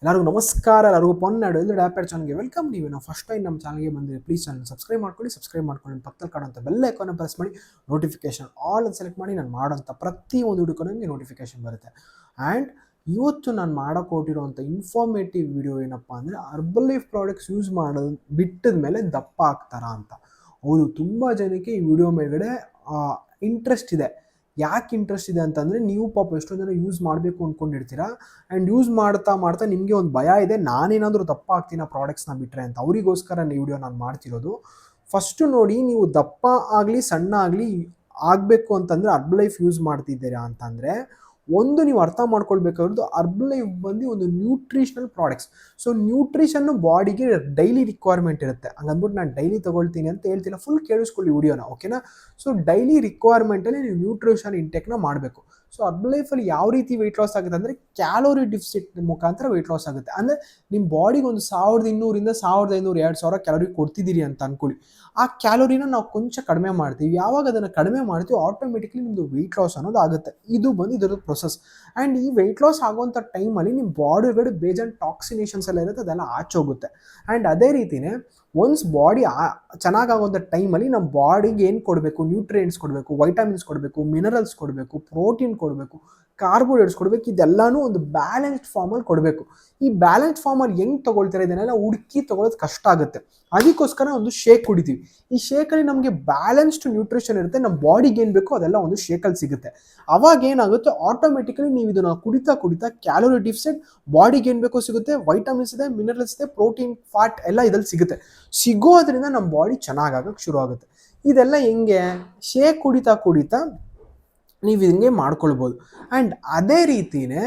ಎಲ್ಲರಿಗೂ ನಮಸ್ಕಾರ, ಎಲ್ಲರಿಗೂ ಪೊನ್ನಾಡು ಎಂದು ಡ್ಯಾಪರ್ ಚಾನಲ್ಗೆ ವೆಲ್ಕಮ್. ನೀವು ಫಸ್ಟ್ ಟೈಮ್ ನಮ್ಮ ಚಾನಲ್ಗೆ ಬಂದರೆ ಪ್ಲೀಸ್ ಚಾನಲ್ ಸಬ್ಸ್ಕ್ರೈಬ್ ಮಾಡ್ಕೊಂಡು ಪಕ್ಕದಲ್ಲಿ ಕಾಣುವಂಥ ಬೆಲ್ ಐಕಾನ್ ಪ್ರೆಸ್ ಮಾಡಿ ನೋಟಿಫಿಕೇಶನ್ ಆಲ್ ಅಂತ ಸೆಲೆಕ್ಟ್ ಮಾಡಿ ನಾನು ಮಾಡೋಂಥ ಪ್ರತಿಯೊಂದು ವಿಡಿಯೋಕ್ಕೂ ನಿಮಗೆ ನೋಟಿಫಿಕೇಶನ್ ಬರುತ್ತೆ. ಆ್ಯಂಡ್ ಇವತ್ತು ನಾನು ಮಾಡೋಕೆ ಹೊರಟಿರೋಂಥ ಇನ್ಫಾರ್ಮೇಟಿವ್ ವಿಡಿಯೋ ಏನಪ್ಪ ಅಂದರೆ ಹರ್ಬಲೈಫ್ ಪ್ರಾಡಕ್ಟ್ಸ್ ಯೂಸ್ ಮಾಡೋದು ಬಿಟ್ಟಿದ ಮೇಲೆ ದಪ್ಪ ಆಗ್ತಾರಾ ಅಂತ. ಹೌದು, ತುಂಬ ಜನಕ್ಕೆ ಈ ವಿಡಿಯೋ ಮೇಲ್ಗಡೆ ಇಂಟ್ರೆಸ್ಟ್ ಇದೆ. ಯಾಕೆ ಇಂಟ್ರೆಸ್ಟ್ ಇದೆ ಅಂತಂದರೆ, ನೀವು ಪಾಪ ಎಷ್ಟೊಂದು ಜನ ಯೂಸ್ ಮಾಡಬೇಕು ಅಂದ್ಕೊಂಡಿರ್ತೀರಾ. ಆ್ಯಂಡ್ ಯೂಸ್ ಮಾಡ್ತಾ ನಿಮಗೆ ಒಂದು ಭಯ ಇದೆ, ನಾನೇನಾದರೂ ದಪ್ಪ ಆಗ್ತೀನಿ ಆ ಪ್ರಾಡಕ್ಟ್ಸ್ನ ಬಿಟ್ಟರೆ ಅಂತ. ಅವರಿಗೋಸ್ಕರ ಈ ವಿಡಿಯೋ ನಾನು ಮಾಡ್ತಿರೋದು. ಫಸ್ಟು ನೋಡಿ, ನೀವು ದಪ್ಪ ಆಗಲಿ ಸಣ್ಣ ಆಗಲಿ ಆಗಬೇಕು ಅಂತಂದರೆ ಹರ್ಬಲೈಫ್ ಯೂಸ್ ಮಾಡ್ತಿದ್ದೀರಾ ಅಂತಂದರೆ ಒಂದು ನೀವು ಅರ್ಥ ಮಾಡ್ಕೊಳ್ಬೇಕಾಗಿರೋದು, ಹರ್ಬಲೈಫ್ ಬಂದು ಒಂದು ನ್ಯೂಟ್ರಿಷನಲ್ ಪ್ರಾಡಕ್ಟ್ಸ್. ಸೊ ನ್ಯೂಟ್ರಿಷನ್ನು ಬಾಡಿಗೆ ಡೈಲಿ ರಿಕ್ವೈರ್ಮೆಂಟ್ ಇರುತ್ತೆ. ಹಂಗಂದ್ಬಿಟ್ಟು ನಾನು ಡೈಲಿ ತೊಗೊಳ್ತೀನಿ ಅಂತ ಹೇಳ್ತಿಲ್ಲ, ಫುಲ್ ಕೇಳಿಸ್ಕೊಳ್ಳಿ ವಿಡಿಯೋನ, ಓಕೆನಾ. ಸೊ ಡೈಲಿ ರಿಕ್ವೈರ್ಮೆಂಟಲ್ಲಿ ನೀವು ನ್ಯೂಟ್ರಿಷನ್ ಇಂಟೇಕ್ನ ಮಾಡಬೇಕು. ಸೊ ಹರ್ಬಲೈಫಲ್ಲಿ ಯಾವ ರೀತಿ ವೆಯ್ಟ್ ಲಾಸ್ ಆಗುತ್ತೆ ಅಂದರೆ, ಕ್ಯಾಲೋರಿ ಡಿಫಿಸಿಟ್ ಮುಖಾಂತರ ವೆಯ್ಟ್ ಲಾಸ್ ಆಗುತ್ತೆ. ಅಂದರೆ ನಿಮ್ಮ ಬಾಡಿಗೆ ಒಂದು 1200 1500 2000 ಕ್ಯಾಲೋರಿ ಕೊಡ್ತಿದ್ದೀರಿ ಅಂತ ಅಂದ್ಕೊಳ್ಳಿ. ಆ ಕ್ಯಾಲೋರಿನ ನಾವು ಕೊಂಚ ಕಡಿಮೆ ಮಾಡ್ತೀವಿ. ಯಾವಾಗ ಅದನ್ನು ಕಡಿಮೆ ಮಾಡ್ತೀವಿ, ಆಟೋಮೆಟಿಕ್ಲಿ ನಿಮ್ಮದು ವೆಯ್ಟ್ ಲಾಸ್ ಅನ್ನೋದು ಆಗುತ್ತೆ. ಇದು ಬಂದು ಇದರದ್ದು ಪ್ರೊಸೆಸ್. ಆ್ಯಂಡ್ ಈ ವೆಯ್ಟ್ ಲಾಸ್ ಆಗುವಂಥ ಟೈಮಲ್ಲಿ ನಿಮ್ಮ ಬಾಡಿ ಒಳಗಡೆ ಬೇಜಾನ್ ಟಾಕ್ಸಿನೇಷನ್ಸ್ ಎಲ್ಲ ಇರುತ್ತೆ, ಅದೆಲ್ಲ ಆಚೋಗುತ್ತೆ. ಆ್ಯಂಡ್ ಅದೇ ರೀತಿಯೇ ಒನ್ಸ್ ಬಾಡಿ ಚೆನ್ನಾಗಾಗುವಂಥ ಟೈಮಲ್ಲಿ ನಮ್ಮ ಬಾಡಿಗೆ ಏನು ಕೊಡಬೇಕು, ನ್ಯೂಟ್ರಿಯೆಂಟ್ಸ್ ಕೊಡಬೇಕು, ವೈಟಮಿನ್ಸ್ ಕೊಡಬೇಕು, ಮಿನರಲ್ಸ್ ಕೊಡಬೇಕು, ಪ್ರೋಟೀನ್ ಕೊಡಬೇಕು, ಕಾರ್ಬೋಹೈಡ್ರೇಟ್ಸ್ ಕೊಡಬೇಕು. ಇದೆಲ್ಲನೂ ಒಂದು ಬ್ಯಾಲೆನ್ಸ್ಡ್ ಫಾರ್ಮಲ್ಲಿ ಕೊಡಬೇಕು. ಈ ಬ್ಯಾಲೆನ್ಸ್ಡ್ ಫಾರ್ಮಲ್ಲಿ ಹೆಂಗೆ ತೊಗೊಳ್ತಾರೆ, ಇದನ್ನೆಲ್ಲ ಹುಡುಕಿ ತೊಗೊಳೋದು ಕಷ್ಟ ಆಗುತ್ತೆ. ಅದಕ್ಕೋಸ್ಕರ ಒಂದು ಶೇಕ್ ಕುಡಿತೀವಿ. ಈ ಶೇಕಲ್ಲಿ ನಮಗೆ ಬ್ಯಾಲೆನ್ಸ್ಡ್ ನ್ಯೂಟ್ರಿಷನ್ ಇರುತ್ತೆ. ನಮ್ಮ ಬಾಡಿಗೆ ಏನು ಬೇಕೋ ಅದೆಲ್ಲ ಒಂದು ಶೇಕಲ್ಲಿ ಸಿಗುತ್ತೆ. ಅವಾಗ ಏನಾಗುತ್ತೆ, ಆಟೋಮೆಟಿಕಲಿ ನೀವು ಇದನ್ನು ಕುಡಿತಾ ಕ್ಯಾಲೋರಿ ಡಿಫಿಸಿಟ್, ಬಾಡಿಗೆ ಏನು ಬೇಕೋ ಸಿಗುತ್ತೆ, ವೈಟಮಿನ್ಸ್ ಇದೆ, ಮಿನರಲ್ಸ್ ಇದೆ, ಪ್ರೋಟೀನ್, ಫ್ಯಾಟ್ ಎಲ್ಲ ಇದ್ರಲ್ಲಿ ಸಿಗುತ್ತೆ. ಸಿಗೋದ್ರಿಂದ ನಮ್ಮ ಬಾಡಿ ಚೆನ್ನಾಗಾಗಕ್ಕೆ ಶುರು ಆಗುತ್ತೆ. ಇದೆಲ್ಲ ಹೆಂಗೆ, ಶೇಕ್ ಕುಡಿತಾ ನೀವು ಹಿಂಗೆ ಮಾಡ್ಕೊಳ್ಬೋದು. ಆ್ಯಂಡ್ ಅದೇ ರೀತಿಯೇ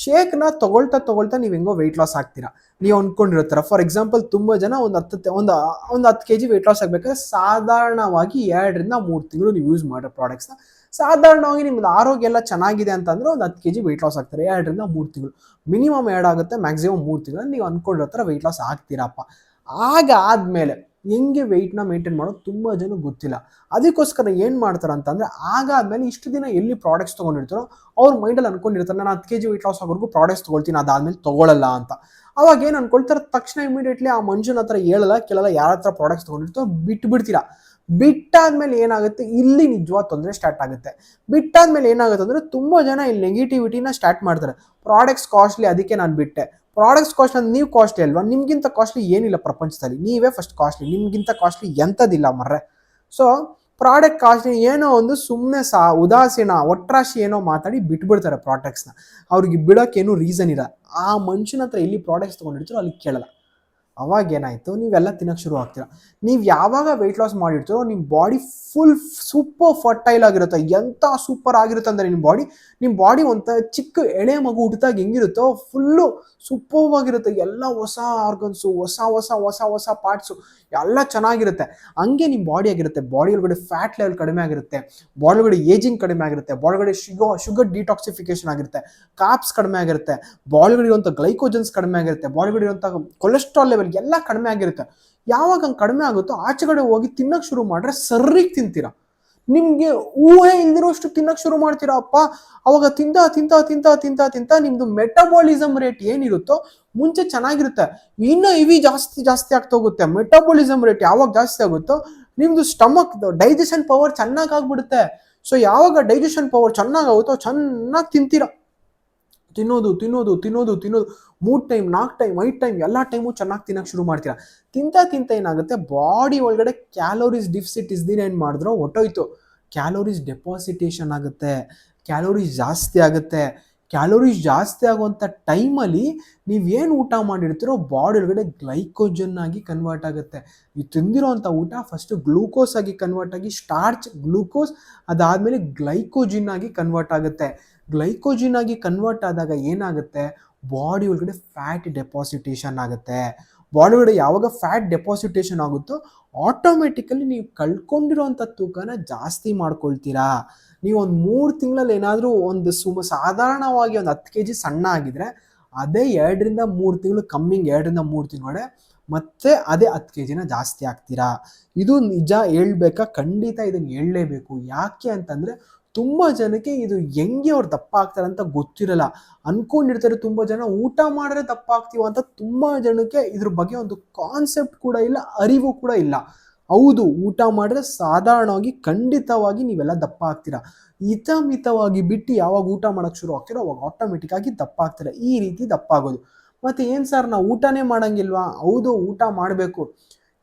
ಶೇಕ್ನ ತೊಗೊಳ್ತಾ ನೀವು ಹೆಂಗೋ ವೆಯ್ಟ್ ಲಾಸ್ ಆಗ್ತೀರಾ. ನೀವು ಅಂದ್ಕೊಂಡಿರ್ತೀರ, ಫಾರ್ ಎಕ್ಸಾಂಪಲ್ ತುಂಬ ಜನ ಒಂದು 10 kg ವೆಯ್ಟ್ ಲಾಸ್ ಆಗಬೇಕಾದ್ರೆ ಸಾಧಾರಣವಾಗಿ 2 ರಿಂದ 3 ತಿಂಗಳು ನೀವು ಯೂಸ್ ಮಾಡೋ ಪ್ರಾಡಕ್ಟ್ಸ್ನ, ಸಾಧಾರಣವಾಗಿ ನಿಮ್ಮದು ಆರೋಗ್ಯ ಎಲ್ಲ ಚೆನ್ನಾಗಿದೆ ಅಂತಂದರೆ ಒಂದು 10 kg ವೆಯ್ಟ್ ಲಾಸ್ ಆಗ್ತಾರೆ. 2 ರಿಂದ 3 ತಿಂಗಳು, ಮಿನಿಮಮ್ 2 ಆಗುತ್ತೆ, ಮ್ಯಾಕ್ಸಿಮಮ್ 3 ತಿಂಗಳು ನೀವು ಅಂದ್ಕೊಂಡಿರ್ತಾರೆ ವೆಯ್ಟ್ ಲಾಸ್ ಆಗ್ತೀರಪ್ಪ. ಆದಮೇಲೆ ಹೆಂಗೆ ವೆಯ್ಟ್ನ ಮೇಂಟೈನ್ ಮಾಡೋದು ತುಂಬ ಜನ ಗೊತ್ತಿಲ್ಲ. ಅದಕ್ಕೋಸ್ಕರ ಏನು ಮಾಡ್ತಾರೆ ಅಂತಂದರೆ, ಆಗಾದ್ಮೇಲೆ ಇಷ್ಟು ದಿನ ಎಲ್ಲಿ ಪ್ರಾಡಕ್ಟ್ಸ್ ತೊಗೊಂಡಿರ್ತಾರೋ ಅವ್ರ ಮೈಂಡಲ್ಲಿ ಅಂದ್ಕೊಂಡಿರ್ತಾರೆ, ನಾನು 10 kg ವೆಯ್ಟ್ ಲಾಸ್ ಆಗೋವರೆಗೂ ಪ್ರಾಡಕ್ಟ್ಸ್ ತೊಗೊಳ್ತೀನಿ, ಅದಾದಮೇಲೆ ತೊಗೊಳ್ಳಲ್ಲ ಅಂತ. ಅವಾಗ ಏನು ಅಂದ್ಕೊಳ್ತಾರೆ, ತಕ್ಷಣ ಇಮಿಡಿಯೇಟ್ಲಿ ಆ ಮನುಷ್ಯನ ಹತ್ರ ಕೇಳಲ್ಲ ಯಾರ ಹತ್ರ ಪ್ರಾಡಕ್ಟ್ಸ್ ತೊಗೊಂಡಿರ್ತಾರೋ ಬಿಟ್ಬಿಡ್ತೀರಾ. ಬಿಟ್ಟಾದ್ಮೇಲೆ ಏನಾಗುತ್ತೆ, ಇಲ್ಲಿ ನಿಜವಾದ ತೊಂದರೆ ಸ್ಟಾರ್ಟ್ ಆಗುತ್ತೆ. ಬಿಟ್ಟಾದ್ಮೇಲೆ ಏನಾಗುತ್ತೆ ಅಂದರೆ, ತುಂಬ ಜನ ಇಲ್ಲಿ ನೆಗೆಟಿವಿಟಿನ ಸ್ಟಾರ್ಟ್ ಮಾಡ್ತಾರೆ. ಪ್ರಾಡಕ್ಟ್ಸ್ ಕಾಸ್ಟ್ಲಿ, ಅದಕ್ಕೆ ನಾನು ಬಿಟ್ಟೆ. ಪ್ರಾಡಕ್ಟ್ಸ್ ಕಾಸ್ಟ್ಲಿ ಅಂದ್ರೆ ನೀವು ಕಾಸ್ಟ್ಲಿ ಅಲ್ವಾ, ನಿಮ್ಗಿಂತ ಕಾಸ್ಟ್ಲಿ ಏನಿಲ್ಲ ಪ್ರಪಂಚದಲ್ಲಿ, ನೀವೇ ಫಸ್ಟ್ ಕಾಸ್ಟ್ಲಿ, ನಿಮ್ಗಿಂತ ಕಾಸ್ಟ್ಲಿ ಎಂಥದಿಲ್ಲ ಮರ್ರೆ. ಸೊ ಪ್ರಾಡಕ್ಟ್ ಕಾಸ್ಟ್ಲಿ ಏನೋ ಒಂದು ಸುಮ್ಮನೆ ಉದಾಸೀನ ಒಟ್ರಾಶಿ ಏನೋ ಮಾತಾಡಿ ಬಿಟ್ಬಿಡ್ತಾರೆ ಪ್ರಾಡಕ್ಟ್ಸ್ನ. ಅವ್ರಿಗೆ ಬಿಡೋಕ್ಕೇನು ರೀಸನ್ ಇಲ್ಲ. ಆ ಮನುಷ್ಯನ ಹತ್ರ ಎಲ್ಲಿ ಪ್ರಾಡಕ್ಟ್ಸ್ ತೊಗೊಂಡಿರ್ತೀರೋ ಅಲ್ಲಿ ಕೇಳಲ್ಲ. ಅವಾಗ ಏನಾಯಿತು, ನೀವೆಲ್ಲ ತಿನ್ನೋಕ್ಕೆ ಶುರು ಆಗ್ತೀರ. ನೀವು ಯಾವಾಗ ವೆಯ್ಟ್ ಲಾಸ್ ಮಾಡಿರ್ತೀರೋ ನಿಮ್ಮ ಬಾಡಿ ಫುಲ್ ಸೂಪರ್ ಫರ್ಟೈಲ್ ಆಗಿರುತ್ತೆ. ಎಂಥ ಸೂಪರ್ ಆಗಿರುತ್ತೆ ಅಂದರೆ ನಿಮ್ಮ ಬಾಡಿ ಒಂಥ ಚಿಕ್ಕ ಎಳೆ ಮಗು ಹುಟ್ಟಿದಾಗ ಹೆಂಗಿರುತ್ತೋ ಫುಲ್ಲು ಸೂಪರ್ ಆಗಿರುತ್ತೆ. ಎಲ್ಲ ಹೊಸ ಆರ್ಗನ್ಸು, ಹೊಸ ಪಾರ್ಟ್ಸು ಎಲ್ಲ ಚೆನ್ನಾಗಿರುತ್ತೆ. ಹಂಗೆ ನಿಮ್ಮ ಬಾಡಿ ಆಗಿರುತ್ತೆ. ಬಾಡಿ ಒಳಗಡೆ ಫ್ಯಾಟ್ ಲೆವೆಲ್ ಕಡಿಮೆ ಆಗಿರುತ್ತೆ, ಬಾಡಿ ಒಳಗಡೆ ಏಜಿಂಗ್ ಕಡಿಮೆ ಆಗಿರುತ್ತೆ, ಬಾಡಿ ಒಳಗಡೆ ಶುಗರ್ ಡಿಟಾಕ್ಸಿಫಿಕೇಶನ್ ಆಗಿರುತ್ತೆ, ಕಾಪ್ಸ್ ಕಡಿಮೆ ಆಗಿರುತ್ತೆ, ಬಾಡಿ ಒಳಗಡೆ ಇರುವಂಥ ಗ್ಲೈಕೋಜನ್ಸ್ ಕಡಿಮೆ ಆಗಿರುತ್ತೆ, ಬಾಡಿ ಒಳಗಡೆ ಇರುವಂಥ ಕೊಲೆಸ್ಟ್ರಾಲ್ ಲೆವೆಲ್ ಎಲ್ಲ ಕಡಿಮೆ ಆಗಿರುತ್ತೆ. ಯಾವಾಗ ಹಂಗೆ ಕಡಿಮೆ ಆಗುತ್ತೋ ಆಚೆಗಡೆ ಹೋಗಿ ತಿನ್ನೋಕ್ಕೆ ಶುರು ಮಾಡಿದ್ರೆ ಸರ್ರಿಗೆ ತಿಂತೀರಾ. ನಿಮಗೆ ಊಹೆ ಇಲ್ದಿರೋಷ್ಟು ತಿನ್ನೋಕ್ಕೆ ಶುರು ಮಾಡ್ತೀರಾ ಅಪ್ಪ. ಅವಾಗ ತಿಂತ ನಿಮ್ಮದು ಮೆಟಬಾಲಿಸಮ್ ರೇಟ್ ಏನಿರುತ್ತೋ ಮುಂಚೆ ಚೆನ್ನಾಗಿರುತ್ತೆ, ಇನ್ನೂ ಇವಿ ಜಾಸ್ತಿ ಆಗ್ತಾ ಹೋಗುತ್ತೆ. ಮೆಟಬಾಲಿಸಮ್ ರೇಟ್ ಯಾವಾಗ ಜಾಸ್ತಿ ಆಗುತ್ತೋ ನಿಮ್ಮದು ಸ್ಟಮಕ್ ಡೈಜೆಷನ್ ಪವರ್ ಚೆನ್ನಾಗಾಗ್ಬಿಡುತ್ತೆ. ಸೊ ಯಾವಾಗ ಡೈಜೆಷನ್ ಪವರ್ ಚೆನ್ನಾಗಾಗುತ್ತೋ ಚೆನ್ನಾಗಿ ತಿಂತೀರಾ. ತಿನ್ನೋದು 3 ಟೈಮ್ 4 ಟೈಮ್ 5 ಟೈಮ್ ಎಲ್ಲ ಟೈಮು ಚೆನ್ನಾಗಿ ತಿನ್ನೋಕ್ಕೆ ಶುರು ಮಾಡ್ತೀರಾ. ತಿಂತ ಏನಾಗುತ್ತೆ, ಬಾಡಿ ಒಳಗಡೆ ಕ್ಯಾಲೋರೀಸ್ ಡಿಫಿಸಿಟ್ ಇಸ್ದಿನ ಏನು ಮಾಡಿದ್ರೋ ಹೊಟ್ಟೋಯ್ತು. ಕ್ಯಾಲೋರೀಸ್ ಡೆಪಾಸಿಟೇಷನ್ ಆಗುತ್ತೆ, ಕ್ಯಾಲೋರೀಸ್ ಜಾಸ್ತಿ ಆಗುತ್ತೆ. ಕ್ಯಾಲೋರೀಸ್ ಜಾಸ್ತಿ ಆಗುವಂಥ ಟೈಮಲ್ಲಿ ನೀವೇನು ಊಟ ಮಾಡಿರ್ತೀರೋ ಬಾಡಿ ಒಳಗಡೆ ಗ್ಲೈಕೋಜನ್ ಆಗಿ ಕನ್ವರ್ಟ್ ಆಗುತ್ತೆ. ನೀವು ತಿಂದಿರೋವಂಥ ಊಟ ಫಸ್ಟು ಗ್ಲೂಕೋಸ್ ಆಗಿ ಕನ್ವರ್ಟ್ ಆಗಿ ಸ್ಟಾರ್ಚ್, ಗ್ಲೂಕೋಸ್, ಅದಾದಮೇಲೆ ಗ್ಲೈಕೋಜಿನ್ ಆಗಿ ಕನ್ವರ್ಟ್ ಆಗುತ್ತೆ. ಗ್ಲೈಕೋಜಿನ್ ಆಗಿ ಕನ್ವರ್ಟ್ ಆದಾಗ ಏನಾಗುತ್ತೆ, ಬಾಡಿ ಒಳಗಡೆ ಫ್ಯಾಟ್ ಡೆಪಾಸಿಟೇಷನ್ ಆಗುತ್ತೆ. ಬಾಡಿ ಒಳಗಡೆ ಯಾವಾಗ ಫ್ಯಾಟ್ ಡೆಪಾಸಿಟೇಷನ್ ಆಗುತ್ತೋ ಆಟೋಮೆಟಿಕಲಿ ನೀವು ಕಳ್ಕೊಂಡಿರೋವಂಥ ತೂಕನ ಜಾಸ್ತಿ ಮಾಡ್ಕೊಳ್ತೀರಾ. ನೀವು ಒಂದು 3 ತಿಂಗಳಲ್ಲಿ ಏನಾದರೂ ಒಂದು ಸಾಧಾರಣವಾಗಿ ಒಂದು 10 kg ಸಣ್ಣ ಆಗಿದ್ರೆ ಅದೇ 2 ರಿಂದ 3 ತಿಂಗಳು ಕಮ್ಮಿಂಗ್, 2 ರಿಂದ 3 ತಿಂಗಳೊಳಗೆ ಮತ್ತೆ ಅದೇ 10 kgನ ಜಾಸ್ತಿ ಆಗ್ತೀರಾ. ಇದು ನಿಜ ಹೇಳ್ಬೇಕಾ, ಖಂಡಿತ ಇದನ್ನು ಹೇಳಲೇಬೇಕು. ಯಾಕೆ ಅಂತಂದರೆ ತುಂಬ ಜನಕ್ಕೆ ಇದು ಹೆಂಗೆ ಅವ್ರು ದಪ್ಪ ಆಗ್ತಾರೆ ಅಂತ ಗೊತ್ತಿರಲ್ಲ. ಅನ್ಕೊಂಡಿರ್ತಾರೆ ತುಂಬ ಜನ ಊಟ ಮಾಡಿದ್ರೆ ದಪ್ಪ ಆಗ್ತೀವ ಅಂತ. ತುಂಬ ಜನಕ್ಕೆ ಇದ್ರ ಬಗ್ಗೆ ಒಂದು ಕಾನ್ಸೆಪ್ಟ್ ಕೂಡ ಇಲ್ಲ, ಅರಿವು ಕೂಡ ಇಲ್ಲ. ಹೌದು, ಊಟ ಮಾಡಿದ್ರೆ ಸಾಧಾರಣವಾಗಿ ಖಂಡಿತವಾಗಿ ನೀವೆಲ್ಲ ದಪ್ಪ ಆಗ್ತೀರಾ. ಹಿತಮಿತವಾಗಿ ಬಿಟ್ಟು ಯಾವಾಗ ಊಟ ಮಾಡೋಕ್ಕೆ ಶುರು ಆಗ್ತೀರೋ ಅವಾಗ ಆಟೋಮೆಟಿಕ್ ಆಗಿ ದಪ್ಪ ಆಗ್ತೀರಾ. ಈ ರೀತಿ ದಪ್ಪ ಆಗೋದು. ಮತ್ತು ಏನು ಸರ್ ನಾವು ಊಟನೇ ಮಾಡಂಗಿಲ್ವಾ? ಹೌದು, ಊಟ ಮಾಡಬೇಕು.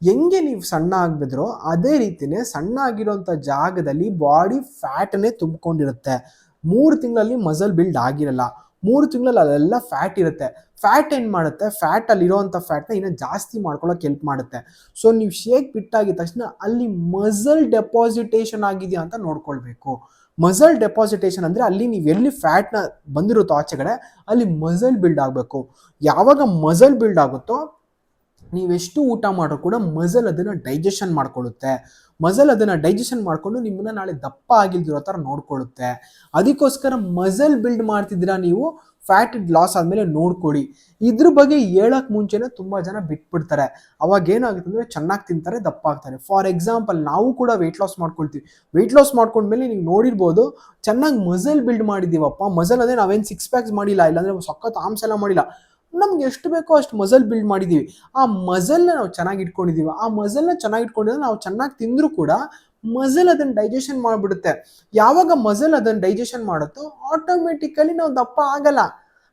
ಹೆಂಗೆ ನೀವು ಸಣ್ಣ ಆಗಿಬಿದ್ರೋ ಅದೇ ರೀತಿಯೇ ಸಣ್ಣ ಆಗಿರೋಂಥ ಜಾಗದಲ್ಲಿ ಬಾಡಿ ಫ್ಯಾಟನ್ನೇ ತುಂಬಿಕೊಂಡಿರುತ್ತೆ. 3 ತಿಂಗಳಲ್ಲಿ ಮಸಲ್ ಬಿಲ್ಡ್ ಆಗಿರಲ್ಲ. 3 ತಿಂಗಳಲ್ಲಿ ಅಲ್ಲೆಲ್ಲ ಫ್ಯಾಟ್ ಇರುತ್ತೆ. ಫ್ಯಾಟ್ ಏನು ಮಾಡುತ್ತೆ, ಫ್ಯಾಟಲ್ಲಿರೋವಂಥ ಫ್ಯಾಟ್ನ ಇನ್ನೂ ಜಾಸ್ತಿ ಮಾಡ್ಕೊಳ್ಳೋಕೆ ಹೆಲ್ಪ್ ಮಾಡುತ್ತೆ. ಸೊ ನೀವು ಶೇಕ್ ಬಿಟ್ಟಾಗಿದ ತಕ್ಷಣ ಅಲ್ಲಿ ಮಸಲ್ ಡೆಪಾಸಿಟೇಷನ್ ಆಗಿದೆಯಾ ಅಂತ ನೋಡ್ಕೊಳ್ಬೇಕು. ಮಸಲ್ ಡೆಪಾಸಿಟೇಷನ್ ಅಂದರೆ ಅಲ್ಲಿ ನೀವು ಎಲ್ಲಿ ಫ್ಯಾಟ್ನ ಬಂದಿರುತ್ತೋ ಆಚೆಗಡೆ ಅಲ್ಲಿ ಮಸಲ್ ಬಿಲ್ಡ್ ಆಗಬೇಕು. ಯಾವಾಗ ಮಸಲ್ ಬಿಲ್ಡ್ ಆಗುತ್ತೋ ನೀವೆಷ್ಟು ಊಟ ಮಾಡೋ ಕೂಡ ಮಸಲ್ ಅದನ್ನು ಡೈಜೆಷನ್ ಮಾಡ್ಕೊಳ್ಳುತ್ತೆ. ಮಸಲ್ ಅದನ್ನು ಡೈಜೆಷನ್ ಮಾಡಿಕೊಂಡು ನಿಮ್ಮನ್ನ ನಾಳೆ ದಪ್ಪ ಆಗಿಲ್ದಿರೋ ಥರ ನೋಡ್ಕೊಳ್ಳುತ್ತೆ. ಅದಕ್ಕೋಸ್ಕರ ಮಸಲ್ ಬಿಲ್ಡ್ ಮಾಡ್ತಿದ್ದೀರಾ ನೀವು, ಫ್ಯಾಟ್ ಲಾಸ್ ಆದಮೇಲೆ ನೋಡ್ಕೊಳ್ಳಿ. ಇದ್ರ ಬಗ್ಗೆ ಹೇಳೋಕ್ಕೆ ಮುಂಚೆನೇ ತುಂಬ ಜನ ಬಿಟ್ಬಿಡ್ತಾರೆ. ಅವಾಗ ಏನಾಗುತ್ತೆ ಅಂದರೆ ಚೆನ್ನಾಗಿ ತಿಂತಾರೆ, ದಪ್ಪ ಆಗ್ತಾರೆ. ಫಾರ್ ಎಕ್ಸಾಂಪಲ್ ನಾವು ಕೂಡ ವೆಯ್ಟ್ ಲಾಸ್ ಮಾಡ್ಕೊಳ್ತೀವಿ. ವೆಯ್ಟ್ ಲಾಸ್ ಮಾಡ್ಕೊಂಡ್ಮೇಲೆ ನೀವು ನೋಡಿರ್ಬೋದು, ಚೆನ್ನಾಗಿ ಮಸಲ್ ಬಿಲ್ಡ್ ಮಾಡಿದ್ದೀವಪ್ಪ. ಮಸಲ್ ಅಂದರೆ ನಾವೇನು 6 ಪ್ಯಾಕ್ಸ್ ಮಾಡಿಲ್ಲ, ಇಲ್ಲಾಂದರೆ ಸಖತ್ ಆರ್ಮ್ಸ್ ಎಲ್ಲ ಮಾಡಿಲ್ಲ. ನಮ್ಗೆ ಎಷ್ಟು ಬೇಕೋ ಅಷ್ಟು ಮಸಲ್ ಬಿಲ್ಡ್ ಮಾಡಿದ್ದೀವಿ. ಆ ಮಸಲ್ನ ನಾವು ಚೆನ್ನಾಗಿ ಇಟ್ಕೊಂಡಿದ್ದೀವಿ. ಆ ಮಸಲ್ನ ಚೆನ್ನಾಗಿ ಇಟ್ಕೊಂಡಿದ್ರೆ ನಾವು ಚೆನ್ನಾಗಿ ತಿಂದರೂ ಕೂಡ ಮಸಲ್ ಅದನ್ನು ಡೈಜೆಷನ್ ಮಾಡಿಬಿಡುತ್ತೆ. ಯಾವಾಗ ಮಸಲ್ ಅದನ್ನು ಡೈಜೆಷನ್ ಮಾಡುತ್ತೋ ಆಟೋಮೆಟಿಕಲಿ ನಾವು ದಪ್ಪ ಆಗಲ್ಲ.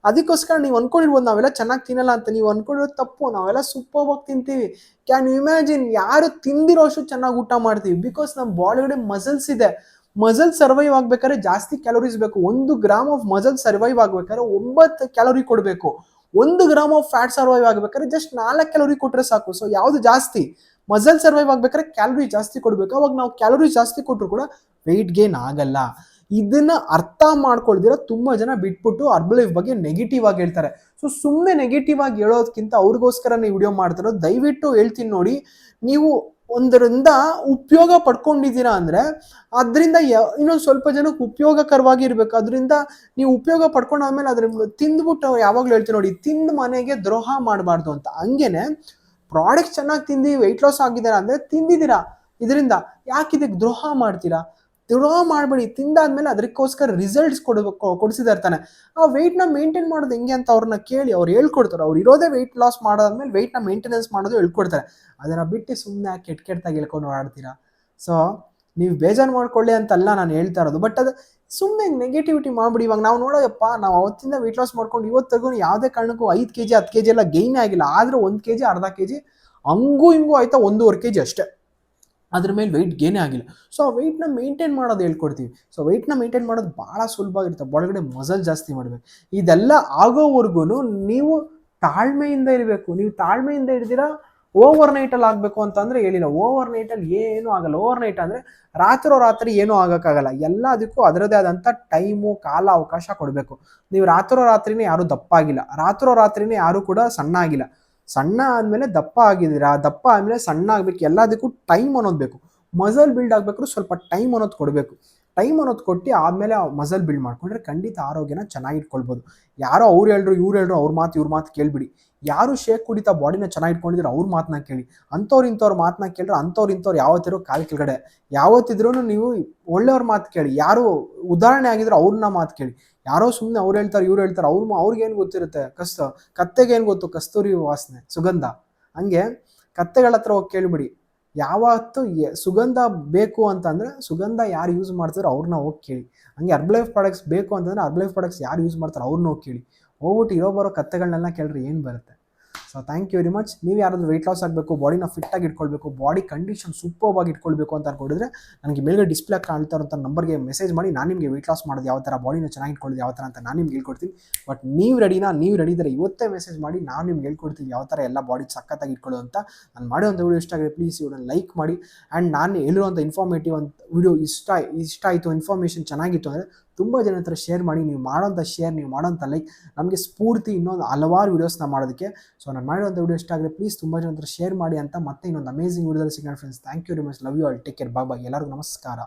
ಅದಕ್ಕೋಸ್ಕರ ನೀವು ಅಂದ್ಕೊಂಡಿರ್ಬೋದು ನಾವೆಲ್ಲ ಚೆನ್ನಾಗಿ ತಿನ್ನಲ್ಲ ಅಂತ. ನೀವು ಅಂದ್ಕೊಂಡಿರೋದು ತಪ್ಪು. ನಾವೆಲ್ಲ ಸೂಪರ್ವಾಗಿ ತಿಂತೀವಿ. Can you imagine? ಯಾರು ತಿಂದಿರೋ ಅಷ್ಟು ಚೆನ್ನಾಗಿ ಊಟ ಮಾಡ್ತೀವಿ. ಬಿಕಾಸ್ ನಮ್ಮ ಬಾಡಿಗಡೆ ಮಸಲ್ಸ್ ಇದೆ. ಮಸಲ್ ಸರ್ವೈವ್ ಆಗ್ಬೇಕಾದ್ರೆ ಜಾಸ್ತಿ ಕ್ಯಾಲೋರೀಸ್ ಬೇಕು. 1 ಗ್ರಾಮ್ ಆಫ್ ಮಸಲ್ ಸರ್ವೈವ್ ಆಗ್ಬೇಕಾದ್ರೆ 9 ಕ್ಯಾಲೋರಿ ಕೊಡಬೇಕು. 1 ಗ್ರಾಮ್ ಆಫ್ ಫ್ಯಾಟ್ ಸರ್ವೈವ್ ಆಗ್ಬೇಕಾದ್ರೆ ಜಸ್ಟ್ 4 ಕ್ಯಾಲೋರಿ ಕೊಟ್ಟರೆ ಸಾಕು. ಸೊ ಯಾವುದು ಜಾಸ್ತಿ? ಮಸಲ್ ಸರ್ವೈವ್ ಆಗ್ಬೇಕಾದ್ರೆ ಕ್ಯಾಲೋರಿ ಜಾಸ್ತಿ ಕೊಡಬೇಕು. ಅವಾಗ ನಾವು ಕ್ಯಾಲೋರಿ ಜಾಸ್ತಿ ಕೊಟ್ಟರು ಕೂಡ ವೆಯ್ಟ್ ಗೇನ್ ಆಗಲ್ಲ. ಇದನ್ನ ಅರ್ಥ ಮಾಡ್ಕೊಳ್ದಿರ ತುಂಬ ಜನ ಬಿಟ್ಬಿಟ್ಟು ಹರ್ಬಲೈಫ್ ಬಗ್ಗೆ ನೆಗೆಟಿವ್ ಆಗಿ ಹೇಳ್ತಾರೆ. ಸೊ ಸುಮ್ಮನೆ ನೆಗೆಟಿವ್ ಆಗಿ ಹೇಳೋದಕ್ಕಿಂತ ಅವ್ರಿಗೋಸ್ಕರ ನೀವು ವಿಡಿಯೋ ಮಾಡ್ತಿರೋ, ದಯವಿಟ್ಟು ಹೇಳ್ತೀನಿ ನೋಡಿ, ನೀವು ಒಂದರಿಂದ ಉಪಯೋಗ ಪಡ್ಕೊಂಡಿದ್ದೀರಾ ಅಂದರೆ ಅದರಿಂದ ಇನ್ನೊಂದು ಸ್ವಲ್ಪ ಜನಕ್ಕೆ ಉಪಯೋಗಕರವಾಗಿ ಇರಬೇಕು. ಅದರಿಂದ ನೀವು ಉಪಯೋಗ ಪಡ್ಕೊಂಡಾದ್ಮೇಲೆ ಅದ್ರ ತಿಂದ್ಬಿಟ್ಟು ಯಾವಾಗಲೂ ಹೇಳ್ತೀನಿ ನೋಡಿ, ತಿಂದು ಮನೆಗೆ ದ್ರೋಹ ಮಾಡಬಾರ್ದು ಅಂತ. ಹಂಗೇನೆ ಪ್ರಾಡಕ್ಟ್ ಚೆನ್ನಾಗಿ ತಿಂದು ವೆಯ್ಟ್ ಲಾಸ್ ಆಗಿದ್ದೀರಾ ಅಂದರೆ ತಿಂದಿದ್ದೀರಾ, ಇದರಿಂದ ಯಾಕೆ ಇದಕ್ಕೆ ದ್ರೋಹ ಮಾಡ್ತೀರಾ? ದ್ರೋಹ ಮಾಡಬೇಡಿ. ತಿಂದಾದ್ಮೇಲೆ ಅದಕ್ಕೋಸ್ಕರ ರಿಸಲ್ಟ್ಸ್ ಕೊಡಿಸಿದಾರೆ ತಾನೆ. ಆ ವೆಯ್ಟ್ನ ಮೇಂಟೈನ್ ಮಾಡೋದು ಹೆಂಗೆ ಅಂತ ಅವ್ರನ್ನ ಕೇಳಿ, ಅವ್ರು ಹೇಳ್ಕೊಡ್ತಾರೆ. ಅವ್ರು ಇರೋದೇ ವೆಯ್ಟ್ ಲಾಸ್ ಮಾಡಾದ್ಮೇಲೆ ವೆಯ್ಟ್ನ ಮೇಂಟೆನೆನ್ಸ್ ಮಾಡೋದು ಹೇಳ್ಕೊಡ್ತಾರೆ. ಅದನ್ನು ಬಿಟ್ಟು ಸುಮ್ಮನೆ ಕೆಟ್ಟಾಗಿ ಹೇಳ್ಕೊಂಡು ಓಡಾಡ್ತೀರಾ. ಸೊ ನೀವು ಬೇಜಾರು ಮಾಡ್ಕೊಳ್ಳಿ ಅಂತಲ್ಲ ನಾನು ಹೇಳ್ತಾ ಇರೋದು. ಬಟ್ ಅದು ಸುಮ್ಮನೆ ನೆಗೆಟಿವಿಟಿ ಮಾಡಿಬಿಡಿ. ಇವಾಗ ನಾವು ನೋಡೋಯಪ್ಪ, ನಾವು ಅವತ್ತಿಂದ ವೆಯ್ಟ್ ಲಾಸ್ ಮಾಡ್ಕೊಂಡು ಇವತ್ತಿಗೂ ಯಾವುದೇ ಕಾರಣಕ್ಕೂ 5 kg 10 kg ಎಲ್ಲ ಗೈನ್ ಆಗಿಲ್ಲ. ಆದರೆ 1 kg ಅರ್ಧ kg ಹಂಗೂ ಹಿಂಗೂ ಆಯ್ತಾ 1.5 kg ಅಷ್ಟೇ. ಅದ್ರ ಮೇಲೆ ವೆಯ್ಟ್ ಗೇನೇ ಆಗಿಲ್ಲ. ಸೊ ಆ ವೆಯ್ಟ್ನ ಮೇಂಟೈನ್ ಮಾಡೋದು ಹೇಳ್ಕೊಡ್ತೀವಿ. ಸೊ ವೆಯ್ಟ್ನ ಮೇಂಟೈನ್ ಮಾಡೋದು ಭಾಳ ಸುಲಭ ಆಗಿರುತ್ತೆ. ಒಳಗಡೆ ಮಸಲ್ ಜಾಸ್ತಿ ಮಾಡಬೇಕು. ಇದೆಲ್ಲ ಆಗೋವರೆಗೂ ನೀವು ತಾಳ್ಮೆಯಿಂದ ಇರಬೇಕು. ನೀವು ತಾಳ್ಮೆಯಿಂದ ಇರ್ದಿರಾ ಓವರ್ ನೈಟಲ್ಲಿ ಆಗಬೇಕು ಅಂತಂದರೆ ಹೇಳಿಲ್ಲ. ಓವರ್ ನೈಟಲ್ಲಿ ಏನೂ ಆಗಲ್ಲ. ಓವರ್ ನೈಟ್ ಅಂದರೆ ರಾತ್ರಿ ಏನೂ ಆಗೋಕ್ಕಾಗಲ್ಲ. ಎಲ್ಲದಕ್ಕೂ ಅದರದೇ ಆದಂಥ ಟೈಮು, ಕಾಲ, ಅವಕಾಶ ಕೊಡಬೇಕು. ನೀವು ರಾತ್ರಿನೇ ಯಾರೂ ದಪ್ಪ ಆಗಿಲ್ಲ. ರಾತ್ರಿನೇ ಯಾರೂ ಕೂಡ ಸಣ್ಣ ಆಗಿಲ್ಲ. ಸಣ್ಣ ಆದಮೇಲೆ ದಪ್ಪ ಆಗಿದ್ದೀರಾ, ದಪ್ಪ ಆದಮೇಲೆ ಸಣ್ಣ ಆಗಬೇಕು. ಎಲ್ಲದಕ್ಕೂ ಟೈಮ್ ಅನ್ನೋದು ಬೇಕು. ಮಸಲ್ ಬಿಲ್ಡ್ ಆಗಬೇಕು, ಸ್ವಲ್ಪ ಟೈಮ್ ಅನ್ನೋದು ಕೊಡಬೇಕು. ಟೈಮ್ ಅನ್ನೋದು ಕೊಟ್ಟು ಆದಮೇಲೆ ಮಸಲ್ ಬಿಲ್ಡ್ ಮಾಡ್ಕೊಂಡ್ರೆ ಖಂಡಿತ ಆರೋಗ್ಯನ ಚೆನ್ನಾಗಿಟ್ಕೊಳ್ಬೋದು. ಯಾರೋ ಅವ್ರು ಹೇಳಿದ್ರು ಇವ್ರು ಹೇಳಿದ್ರು ಇವ್ರ ಮಾತು ಕೇಳಿಬಿಡಿ. ಯಾರು ಶೇಕ್ ಕುಡಿತಾ ಬಾಡಿನ ಚೆನ್ನಾಗಿಟ್ಕೊಂಡಿದ್ರು ಅವ್ರ ಮಾತನ್ನ ಕೇಳಿ. ಇಂಥವ್ರ ಮಾತನ್ನ ಕೇಳಿದ್ರೆ ಇಂಥವ್ರು ಯಾವತ್ತಿರೋ ಕಾಲ ಕೆಳಗಡೆ. ಯಾವತ್ತಿದ್ರೂ ನೀವು ಒಳ್ಳೆಯವ್ರ ಮಾತು ಕೇಳಿ. ಯಾರು ಉದಾಹರಣೆ ಆಗಿದ್ರು ಅವ್ರನ್ನ ಮಾತು ಕೇಳಿ. ಯಾರೋ ಸುಮ್ಮನೆ ಅವ್ರು ಹೇಳ್ತಾರೆ ಇವ್ರು ಹೇಳ್ತಾರೆ ಅವ್ರಿಗೇನು ಗೊತ್ತಿರುತ್ತೆ? ಕತ್ತೆಗೇನು ಗೊತ್ತು ಕಸ್ತೂರಿ ವಾಸನೆ, ಸುಗಂಧ. ಹಂಗೆ ಕತ್ತೆಗಳ ಹತ್ರ ಹೋಗಿ ಕೇಳಿಬಿಡಿ. ಯಾವತ್ತು ಸುಗಂಧ ಬೇಕು ಅಂತಂದರೆ ಸುಗಂಧ ಯಾರು ಯೂಸ್ ಮಾಡ್ತಾರೋ ಅವ್ರನ್ನ ಹೋಗಿ ಕೇಳಿ. ಹಂಗೆ ಹರ್ಬಲೈಫ್ ಪ್ರಾಡಕ್ಟ್ಸ್ ಬೇಕು ಅಂತಂದರೆ ಹರ್ಬಲೈಫ್ ಪ್ರಾಡಕ್ಟ್ಸ್ ಯಾರು ಯೂಸ್ ಮಾಡ್ತಾರೋ ಅವ್ರನ್ನ ಹೋಗಿ ಕೇಳಿ. ಹೋಗ್ಬಿಟ್ಟು ಬರೋ ಕತ್ತೆಗಳನ್ನೆಲ್ಲ ಕೇಳಿದ್ರೆ ಏನು ಬರುತ್ತೆ? So thank you very much. ನೀವು ಯಾರಾದರೂ ವೆಯ್ಟ್ ಲಾಸ್ ಆಗಬೇಕು, ಬಾಡಿನ ಫಿಟ್ಟಾಗಿ ಇಟ್ಕೊಳ್ಬೇಕು, ಬಾಡಿ ಕಂಡೀಷನ್ ಸೂಪರ್ವಾಗಿ ಇಟ್ಕೊಳ್ಬೇಕು ಅಂತ ಅನ್ಕೊಂಡಿದ್ರೆ ನನಗೆ ಮೇಲ್ಗಡೆ ಡಿಸ್ಪ್ಲೇ ಕಾಣ್ತಾ ಇರೋಂಥ ನಂಬರ್ಗೆ ಮೆಸೇಜ್ ಮಾಡಿ. ನಾನು ನಿಮಗೆ ವೆಯ್ಟ್ ಲಾಸ್ ಮಾಡೋದು ಯಾವ ಥರ, ಬಾಡಿನ ಚೆನ್ನಾಗಿ ಇಟ್ಕೊಳ್ಳೋದು ಯಾವ ಥರ ಅಂತ ನಾನು ನಿಮ್ಗೆ ಹೇಳ್ಕೊಡ್ತೀನಿ. ಬಟ್ ನೀವು ರೆಡಿನಾ? ನೀವು ರೆಡಿ ಇದ್ದರೆ ಇವತ್ತೇ ಮೆಸೇಜ್ ಮಾಡಿ. ನಾನು ನಿಮ್ಗೆ ಹೇಳ್ಕೊಡ್ತೀನಿ ಯಾವ ಥರ ಎಲ್ಲ ಬಾಡಿ ಸಖತ್ತಾಗಿ ಇಟ್ಕೊಳ್ಳೋದು ಅಂತ. ನಾನು ಮಾಡೋಂಥ ವಿಡಿಯೋ ಇಷ್ಟ ಆಗಿದೆ ಪ್ಲೀಸ್ ಇವನ್ನ ಲೈಕ್ ಮಾಡಿ. ಆ್ಯಂಡ್ ನಾನು ಹೇಳಿರುವಂಥ ಇನ್ಫಾರ್ಮೇಟಿವ್ ಅಂತ ವಿಡಿಯೋ ಇಷ್ಟ ಆಯಿತು, ಇನ್ಫಾರ್ಮೇಷನ್ ಚೆನ್ನಾಗಿತ್ತು ಅಂದರೆ ತುಂಬ ಜನ ಹತ್ರ ಶೇರ್ ಮಾಡಿ. ನೀವು ಮಾಡೋಂಥ ಶೇರ್, ನೀವು ಮಾಡೋಂಥ ಲೈಕ್ ನಮಗೆ ಸ್ಫೂರ್ತಿ ಇನ್ನೊಂದು ಹಲವಾರು ವೀಡಿಯೋಸ್ನ ಮಾಡೋದಕ್ಕೆ. ಸೊ ನಾನು ಮಾಡಿರೋಂಥ ವಿಡಿಯೋ ಇಷ್ಟ ಆದರೆ ಪ್ಲೀಸ್ ತುಂಬ ಜನ ಹತ್ರ ಶೇರ್ ಮಾಡಿ ಅಂತ. ಮತ್ತೆ ಇನ್ನೊಂದು ಅಮೇಜಿಂಗ್ ವಿಡಿಯೋದಲ್ಲಿ ಸಿಗೋಣ friends. Thank you very much. Love you all. Take care. Bye bye. ಎಲ್ಲರಿಗೂ ನಮಸ್ಕಾರ.